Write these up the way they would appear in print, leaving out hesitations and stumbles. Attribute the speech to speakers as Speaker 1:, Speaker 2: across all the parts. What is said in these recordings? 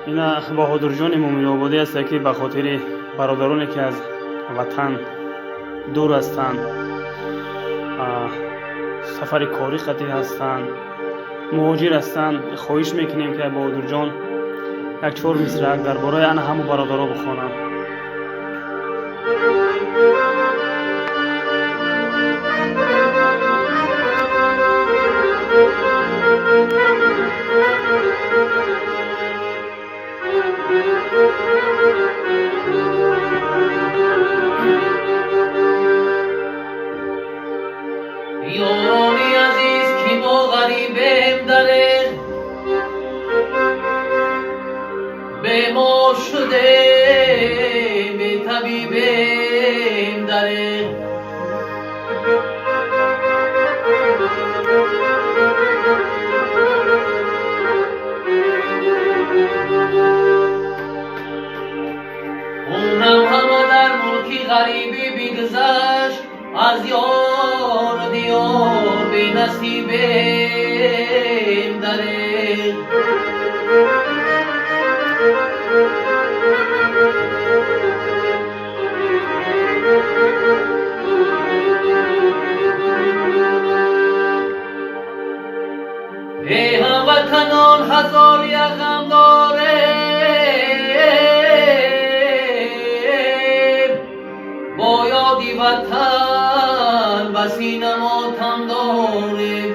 Speaker 1: اینا بهادرجان مومن‌آبادی است که به خاطر برادرانی که از وطن دور هستند، سفر کاری خطی هستند، مهاجر هستند، خواهش میکنیم که بهادرجان یک چهار مصرع درباره آن همه برادرها بخوانم.
Speaker 2: یارانی عزیز که ما غریبیم داره، بیمار شده به طبیبیم داره. اونم همه در ملکی غریبی بگذشت، از یار دیار به نصیبیم داره. ای هموطنان هزار یک غم داریم، با یادی وطن به سینه ماتم داریم.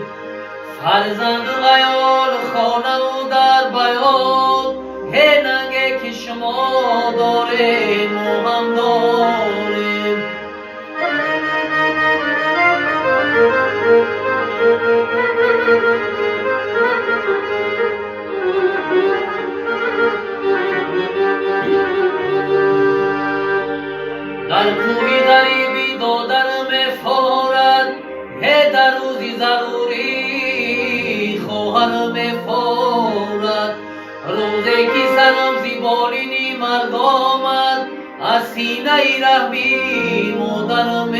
Speaker 2: فرزند و عیال خانه و در بیان، هی ننگه که شما داریم و هم داریم. در کوی غریبی دادرم فارد، هی در روزی ضروری خواهرم فارد. روزی که سرم زیبالینی مرد آمد، از سینه رحمی مادرم